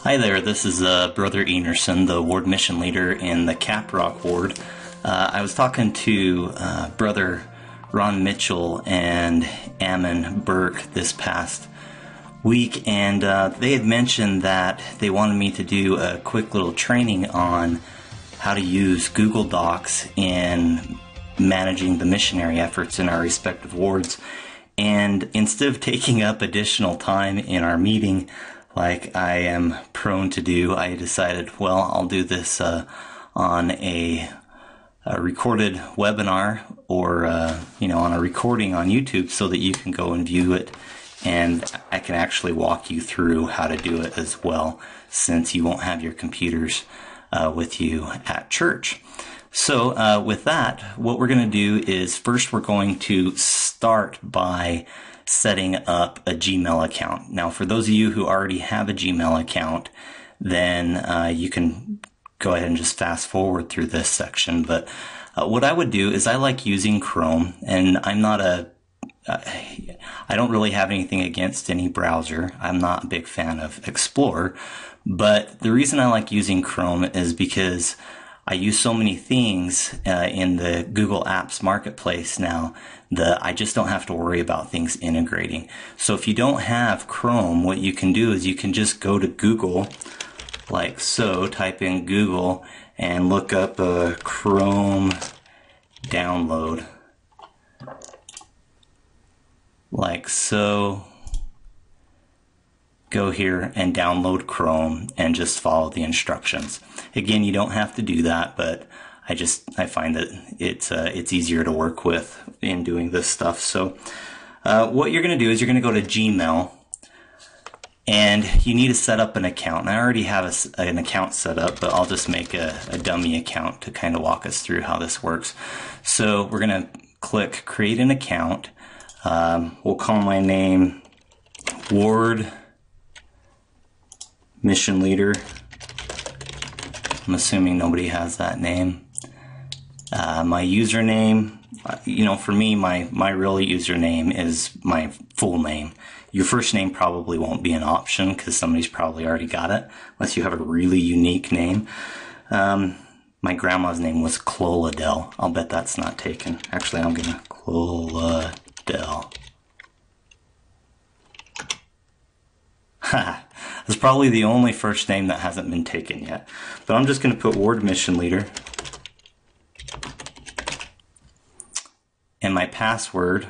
Hi there, this is Brother Enerson, the ward mission leader in the Caprock ward. I was talking to Brother Ron Mitchell and Ammon Burke this past week, and they had mentioned that they wanted me to do a quick little training on how to use Google Docs in managing the missionary efforts in our respective wards. And instead of taking up additional time in our meeting, like I am prone to do, I decided, well, I'll do this on a recorded webinar or, on a recording on YouTube so that you can go and view it, and I can actually walk you through how to do it as well, since you won't have your computers with you at church. So with that, what we're going to do is first we're going to start by setting up a Gmail account. Now, for those of you who already have a Gmail account, then you can go ahead and just fast forward through this section. But what I would do is I like using Chrome, and I don't really have anything against any browser. I'm not a big fan of Explorer, but the reason I like using Chrome is because I use so many things in the Google Apps marketplace now that I just don't have to worry about things integrating. So if you don't have Chrome, what you can do is you can just go to Google, like so, type in Google and look up a Chrome download, like so. Go here and download Chrome and just follow the instructions. Again, you don't have to do that, but I find that it's easier to work with in doing this stuff. So what you're going to do is you're going to go to Gmail, and you need to set up an account. And I already have an account set up, but I'll just make a dummy account to kind of walk us through how this works. So we're going to click Create an Account. We'll call my name Ward Mission Leader. I'm assuming nobody has that name. My username, for me, my real username is my full name. Your first name probably won't be an option because somebody's probably already got it, unless you have a really unique name. My grandma's name was Cloladel. I'll bet that's not taken. Actually, I'm gonna Cloladel. Ha! That's probably the only first name that hasn't been taken yet. But I'm just going to put Ward Mission Leader. And my password.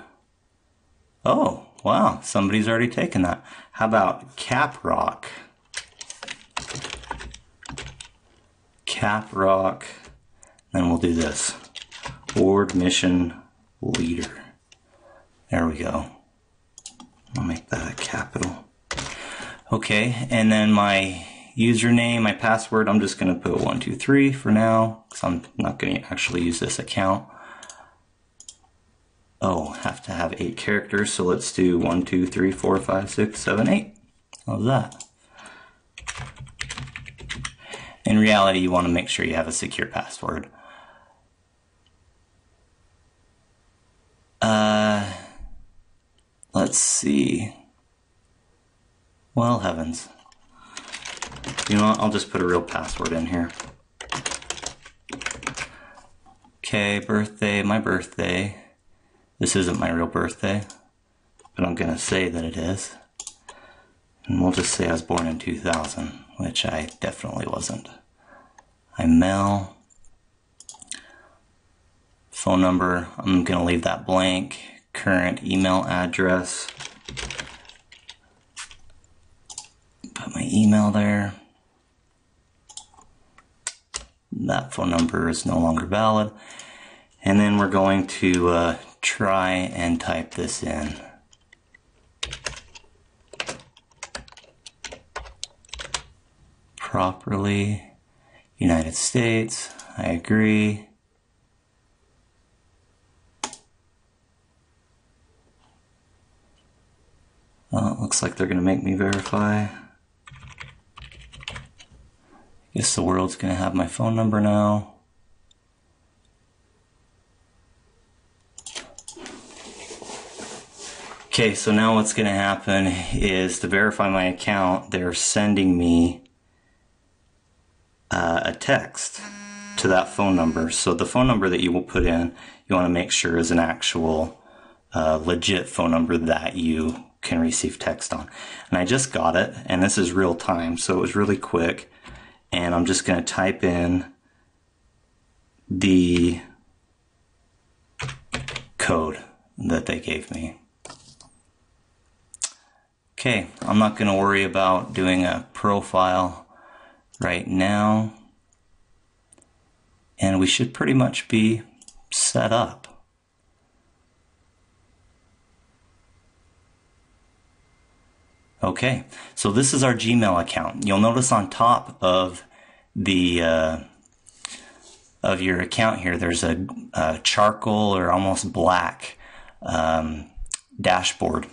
Oh, wow. Somebody's already taken that. How about Caprock? Caprock. Then we'll do this. Ward Mission Leader. There we go. I'll make that a capital. Okay, and then my username, my password, I'm just going to put 123 for now, because I'm not going to actually use this account. Oh, have to have 8 characters, so let's do 1, 2, 3, 4, 5, 6, 7, 8. How's that? In reality, you want to make sure you have a secure password. Let's see. Well, heavens. You know what? I'll just put a real password in here. Okay, birthday, my birthday. This isn't my real birthday, but I'm going to say that it is. And we'll just say I was born in 2000, which I definitely wasn't. I'm Mel. Phone number, I'm going to leave that blank. Current email address. Put my email there. That phone number is no longer valid. And then we're going to try and type this in. Properly. United States. I agree. Well, it looks like they're going to make me verify. Guess the world's going to have my phone number now. Okay, so now what's going to happen is to verify my account, they're sending me a text to that phone number. So the phone number that you will put in, you want to make sure is an actual legit phone number that you can receive text on. And I just got it, and this is real time, so it was really quick. And I'm just going to type in the code that they gave me. Okay, I'm not going to worry about doing a profile right now, and we should pretty much be set up. Okay, so this is our Gmail account. You'll notice on top of the of your account here, there's a charcoal or almost black dashboard.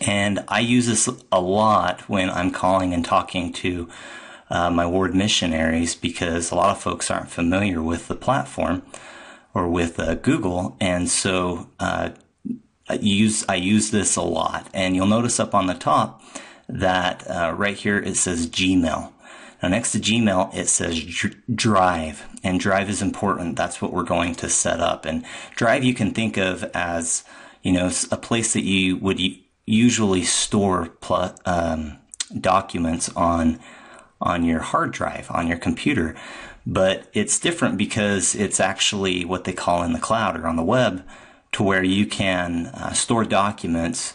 And I use this a lot when I'm calling and talking to my ward missionaries, because a lot of folks aren't familiar with the platform or with Google, and so I use this a lot. And you'll notice up on the top that right here it says Gmail. Now next to Gmail it says Drive, and Drive is important. That's what we're going to set up. And Drive you can think of as, you know, a place that you would usually store documents on your hard drive, on your computer. But it's different because it's actually what they call in the cloud or on the web, to where you can store documents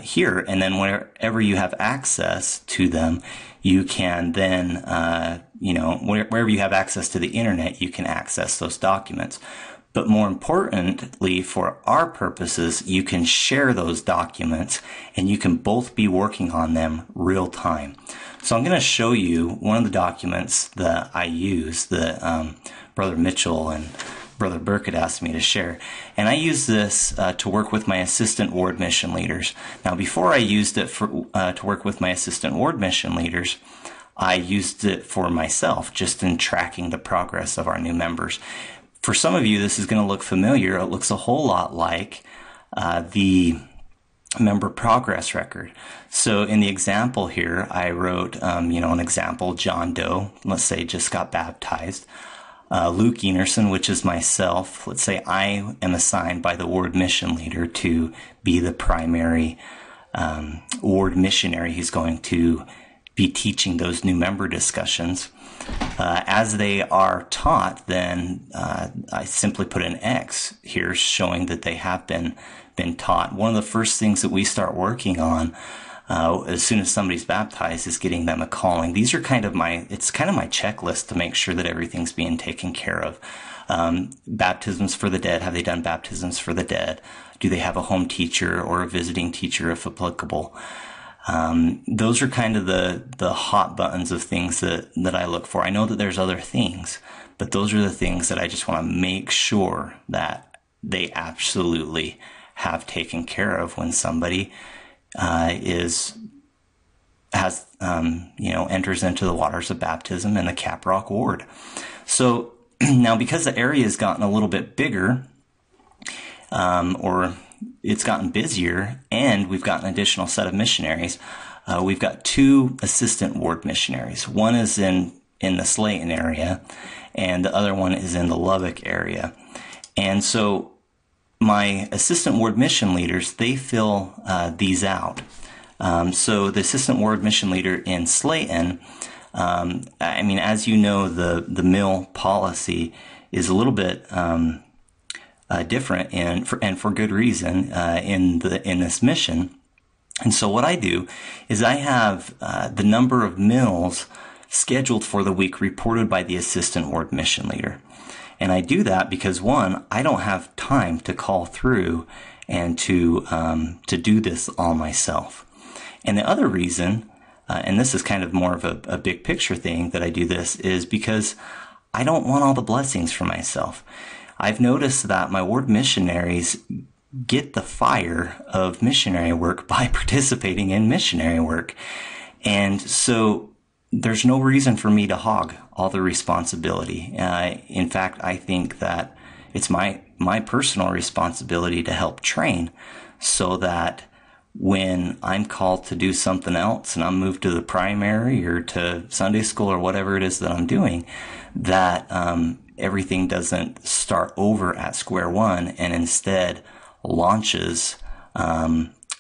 here, and then wherever you have access to them, you can then, you know, wherever you have access to the internet, you can access those documents. But more importantly, for our purposes, you can share those documents, and you can both be working on them real time. So I'm going to show you one of the documents that I use that Brother Mitchell and Brother Burke had asked me to share. And I use this to work with my assistant ward mission leaders. Now, before I used it to work with my assistant ward mission leaders, I used it for myself, just in tracking the progress of our new members. For some of you, this is going to look familiar. It looks a whole lot like the member progress record. So in the example here, I wrote, you know, an example, John Doe, let's say, just got baptized. Luke Enerson, which is myself, let's say I am assigned by the ward mission leader to be the primary ward missionary who's going to be teaching those new member discussions. As they are taught, then I simply put an X here showing that they have been taught. One of the first things that we start working on as soon as somebody's baptized is getting them a calling. These are kind of it's kind of my checklist to make sure that everything's being taken care of. Baptisms for the dead. Have they done baptisms for the dead? Do they have a home teacher or a visiting teacher if applicable? Those are kind of the hot buttons of things that I look for. I know that there's other things, but those are the things that I just want to make sure that they absolutely have taken care of when somebody enters into the waters of baptism in the Caprock ward. So now, because the area has gotten a little bit bigger, or it's gotten busier, and we've got an additional set of missionaries, we've got 2 assistant ward missionaries. One is in the Slayton area, and the other one is in the Lubbock area. And so my assistant ward mission leaders, they fill these out. So the assistant ward mission leader in Slayton, I mean, as you know, the mill policy is a little bit different, and for good reason in this mission. And so what I do is I have the number of mills scheduled for the week reported by the assistant ward mission leader. And I do that because, one, I don't have time to call through and to do this all myself. And the other reason, and this is kind of more of a big picture thing that I do this, is because I don't want all the blessings for myself. I've noticed that my ward missionaries get the fire of missionary work by participating in missionary work. And so there's no reason for me to hog all the responsibility. In fact, I think that it's my personal responsibility to help train so that when I'm called to do something else and I'm moved to the primary or to Sunday school or whatever it is that I'm doing, that everything doesn't start over at square one and instead launches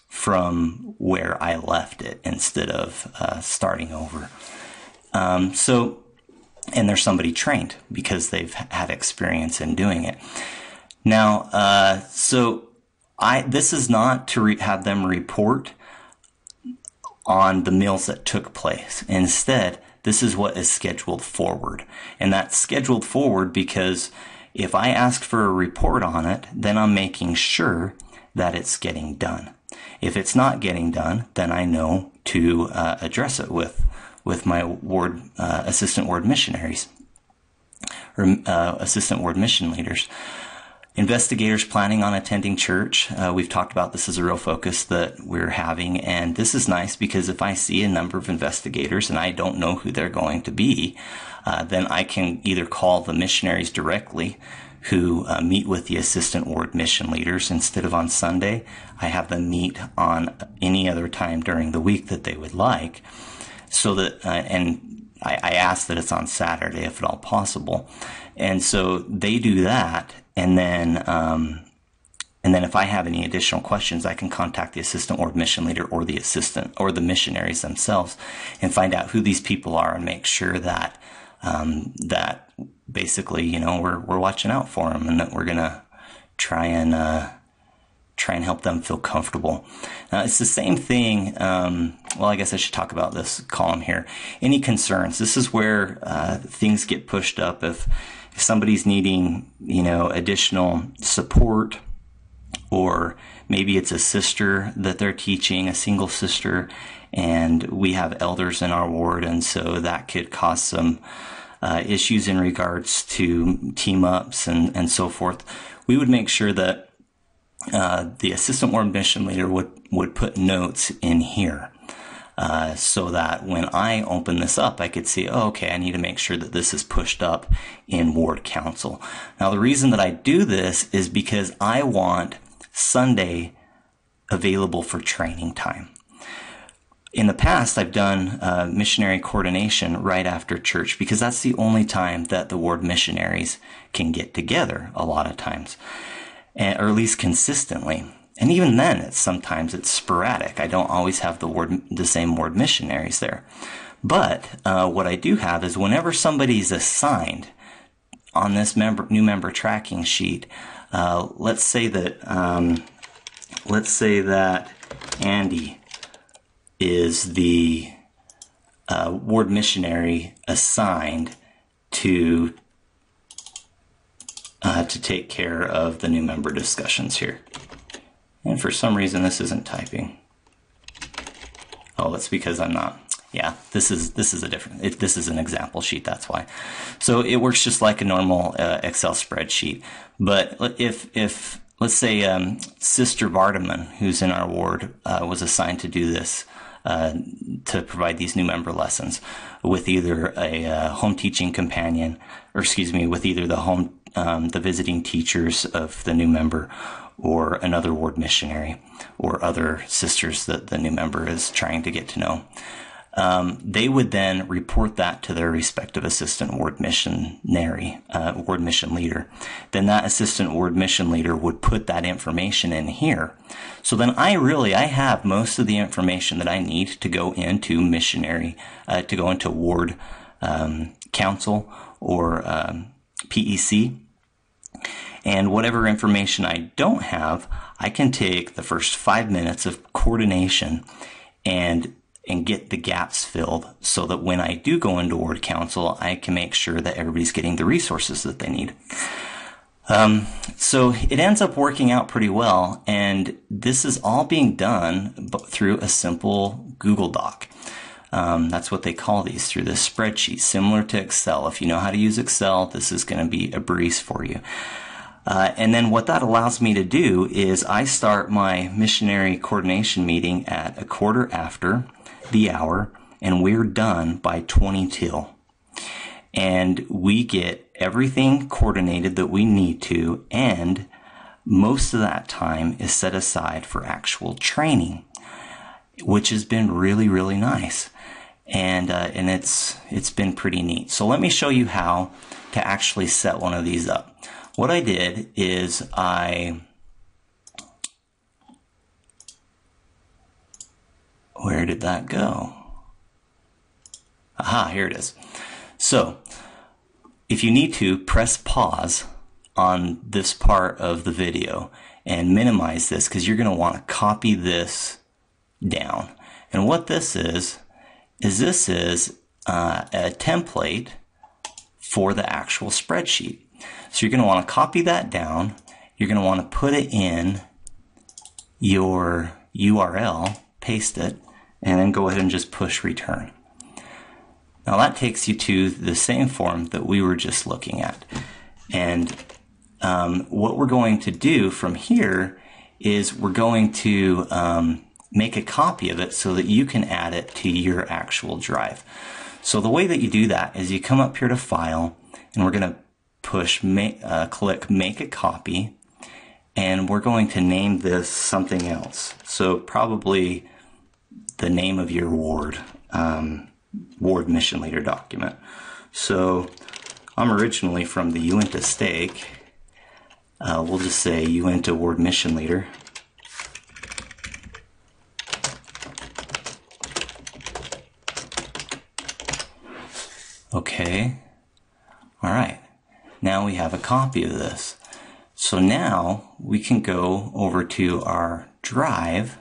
from where I left it instead of starting over. And there's somebody trained because they've had experience in doing it. Now, this is not to have them report on the meals that took place. Instead, this is what is scheduled forward. And that's scheduled forward because if I ask for a report on it, then I'm making sure that it's getting done. If it's not getting done, then I know to address it with my ward assistant ward missionaries or assistant ward mission leaders. Investigators planning on attending church. We've talked about this as a real focus that we're having, and this is nice because if I see a number of investigators and I don't know who they're going to be, then I can either call the missionaries directly who meet with the assistant ward mission leaders instead of on Sunday. I have them meet on any other time during the week that they would like, so that and I ask that it's on Saturday if at all possible. And so they do that, and then if I have any additional questions, I can contact the assistant ward mission leader or the assistant or the missionaries themselves and find out who these people are and make sure that that basically, we're watching out for them and that we're gonna try and help them feel comfortable. Now, it's the same thing. Well, I guess I should talk about this column here. Any concerns? This is where things get pushed up. If somebody's needing, additional support, or maybe it's a sister that they're teaching, a single sister, and we have elders in our ward, and so that could cause some issues in regards to team ups and so forth. We would make sure that the assistant ward mission leader would put notes in here so that when I open this up, I could see, okay, I need to make sure that this is pushed up in ward council. Now, the reason that I do this is because I want Sunday available for training time. In the past, I've done missionary coordination right after church because that's the only time that the ward missionaries can get together a lot of times, or at least consistently. And even then, sometimes it's sporadic. I don't always have the same ward missionaries there. But what I do have is whenever somebody's assigned on this new member tracking sheet, let's say that Andy is the ward missionary assigned to take care of the new member discussions here. And for some reason this isn't typing. Oh, it's because I'm not. Yeah, this is a different. This is an example sheet. That's why. So it works just like a normal Excel spreadsheet. But if let's say Sister Vardaman, who's in our ward, was assigned to do this, to provide these new member lessons with either a home teaching companion, or with either the visiting teachers of the new member, or another ward missionary, or other sisters that the new member is trying to get to know. They would then report that to their respective assistant ward missionary, ward mission leader. Then that assistant ward mission leader would put that information in here. So then I have most of the information that I need to go into ward council or PEC. And whatever information I don't have, I can take the first 5 minutes of coordination and get the gaps filled so that when I do go into ward council, I can make sure that everybody's getting the resources that they need. So it ends up working out pretty well, and this is all being done through a simple Google Doc. That's what they call these, through this spreadsheet, similar to Excel. If you know how to use Excel, this is going to be a breeze for you. And then what that allows me to do is I start my missionary coordination meeting at 1/4 after the hour, and we're done by 20 till. And we get everything coordinated that we need to, and most of that time is set aside for actual training, which has been really, really nice. And it's been pretty neat. So let me show you how to actually set one of these up. What I did is where did that go? Aha, here it is. So if you need to, press pause on this part of the video and minimize this, because you're going to want to copy this down. And what this is this is a template for the actual spreadsheet. So you're going to want to copy that down. You're going to want to put it in your URL, paste it, and then go ahead and just push return. Now that takes you to the same form that we were just looking at. And what we're going to do from here is we're going to make a copy of it so that you can add it to your actual drive. So the way that you do that is you come up here to File, and we're going to click Make a Copy, and we're going to name this something else. So probably the name of your ward, Ward Mission Leader document. So I'm originally from the Uinta Stake. We'll just say Uinta Ward Mission Leader. Okay. All right. Now we have a copy of this. So now we can go over to our drive,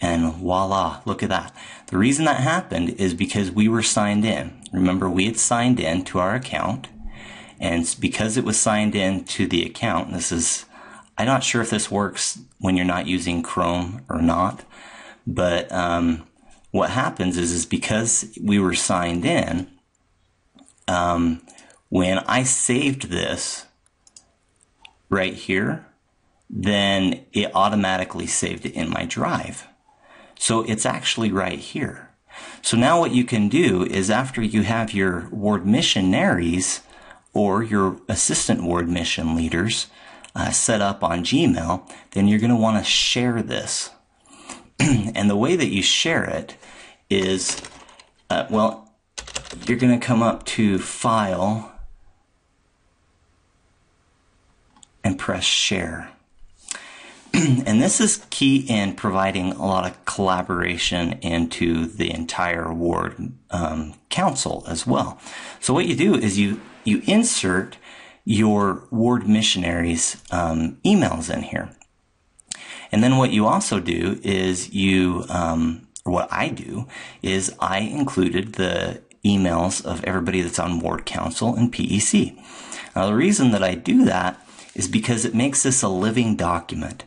and voila, look at that. The reason that happened is because we were signed in. Remember, we had signed in to our account, and because it was signed in to the account, I'm not sure if this works when you're not using Chrome or not, but what happens is because we were signed in, when I saved this right here, then it automatically saved it in my drive. So it's actually right here. So now what you can do is, after you have your ward missionaries or your assistant ward mission leaders set up on Gmail, then you're going to want to share this. And the way that you share it is, you're going to come up to File and press Share. And this is key in providing a lot of collaboration into the entire ward council as well. So what you do is you insert your ward missionaries emails in here. And then what you also do is what I do is I included the emails of everybody that's on ward council and PEC. Now the reason that I do that is because it makes this a living document,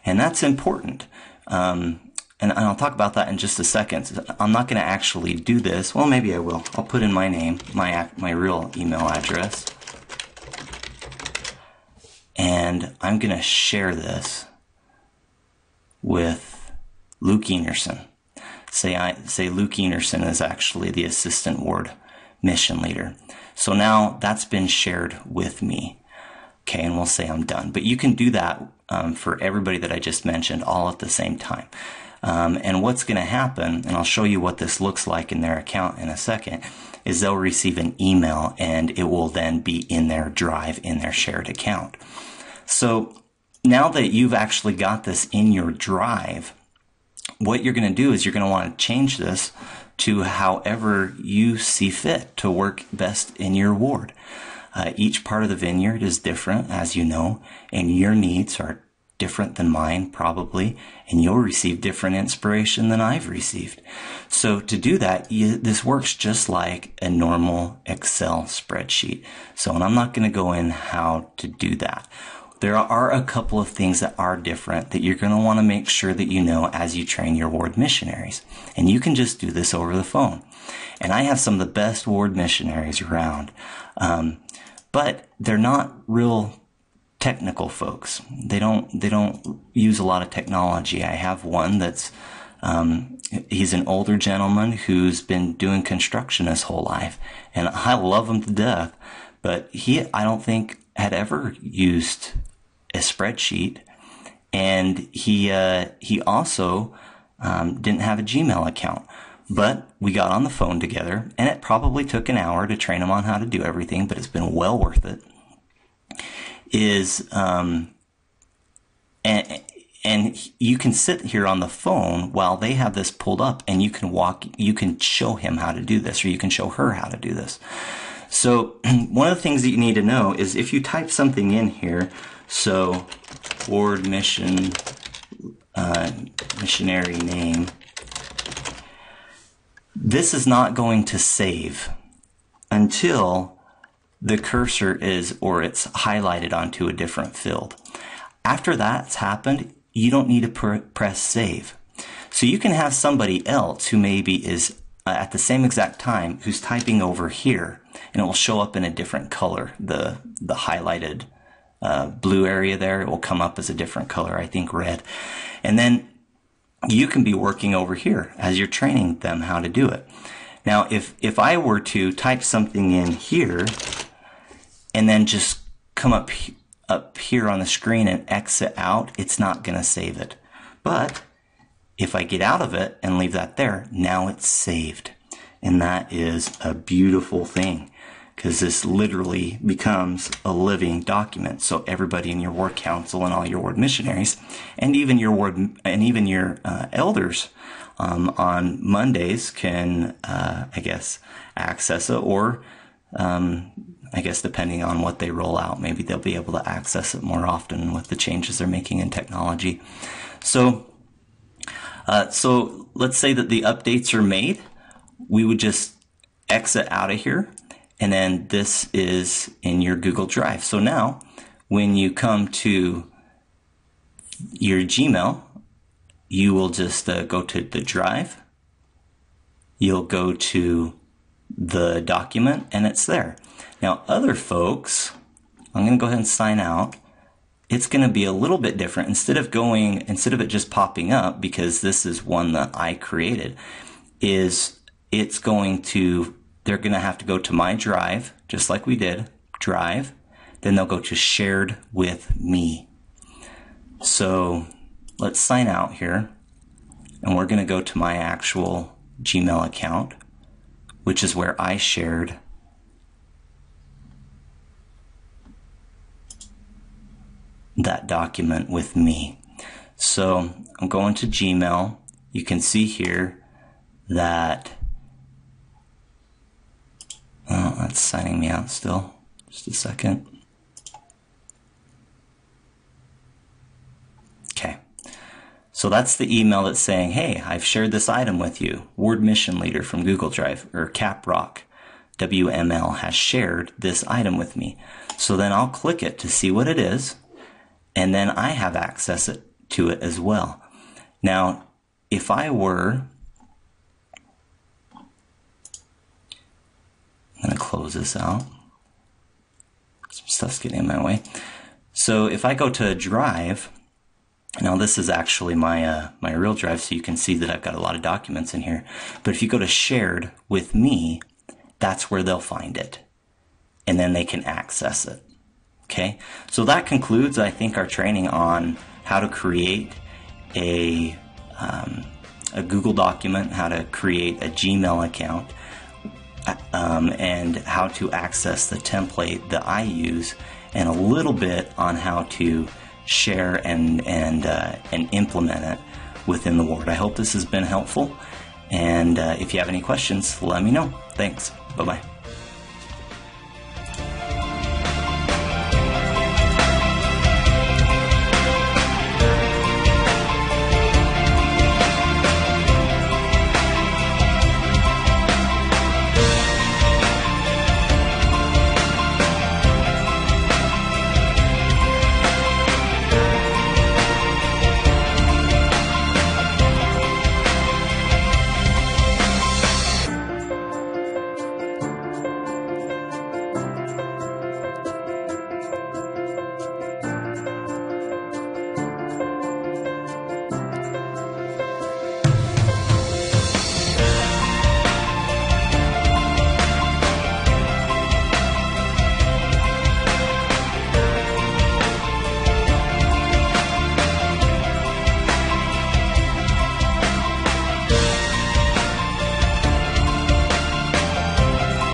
and that's important. And I'll talk about that in just a second. I'm not going to actually do this. Well, maybe I will. I'll put in my name, my real email address, and I'm going to share this with Luke Enerson. Say Luke Enerson is actually the assistant ward mission leader. So now that's been shared with me. Okay, and we'll say I'm done. But you can do that for everybody that I just mentioned all at the same time. And what's going to happen, and I'll show you what this looks like in their account in a second, is they'll receive an email, and it will then be in their drive, in their shared account. So now that you've actually got this in your drive, what you're going to do is you're going to want to change this to however you see fit to work best in your ward. Each part of the vineyard is different, as you know, and your needs are different than mine probably, and you'll receive different inspiration than I've received. So to do that, this works just like a normal Excel spreadsheet. So, and I'm not going to go in how to do that. There are a couple of things that are different that you're going to want to make sure that you know as you train your ward missionaries. And you can just do this over the phone. And I have some of the best ward missionaries around. But they're not real technical folks. They don't use a lot of technology. I have one that's he's an older gentleman who's been doing construction his whole life, and I love him to death. but I don't think, had ever used a spreadsheet, and he also didn't have a Gmail account. But we got on the phone together, and it probably took an hour to train him on how to do everything, but it's been well worth it. And you can sit here on the phone while they have this pulled up, and you can show him how to do this, or you can show her how to do this. So one of the things that you need to know is if you type something in here, so ward missionary name, this is not going to save until the cursor it's highlighted onto a different field. After that's happened, you don't need to press save. So you can have somebody else who maybe is at the same exact time who's typing over here, and it will show up in a different color. The highlighted blue area there, it will come up as a different color, I think red. And then you can be working over here as you're training them how to do it. Now, if I were to type something in here and then just come up here on the screen and exit out, it's not going to save it. But if I get out of it and leave that there, now it's saved. And that is a beautiful thing, because this literally becomes a living document. So everybody in your ward council and all your ward missionaries, and even your elders on Mondays can, I guess, access it, or I guess depending on what they roll out, maybe they'll be able to access it more often with the changes they're making in technology. So let's say that the updates are made. We would just exit out of here, and then this is in your Google Drive. So now when you come to your Gmail, you will just go to the drive, you'll go to the document, and it's there. Now other folks, I'm going to go ahead and sign out. It's going to be a little bit different. Instead of it just popping up, because this is one that I created, they're going to have to go to my drive, just like we did, drive, then they'll go to shared with me. So let's sign out here, and we're going to go to my actual Gmail account, which is where I shared that document with me. So I'm going to Gmail. You can see here that that's signing me out still. Just a second. Okay. So that's the email that's saying, hey, I've shared this item with you. Ward Mission Leader from Google Drive, or CapRock WML, has shared this item with me. So then I'll click it to see what it is, and then I have access to it as well. Now, if I were, I'm going to close this out. Some stuff's getting in my way. So if I go to Drive, now this is actually my real drive, so you can see that I've got a lot of documents in here. But if you go to Shared with Me, that's where they'll find it, and then they can access it. Okay, so that concludes, I think, our training on how to create a Google document, how to create a Gmail account, and how to access the template that I use, and a little bit on how to share and implement it within the ward. I hope this has been helpful, and if you have any questions, let me know. Thanks. Bye-bye.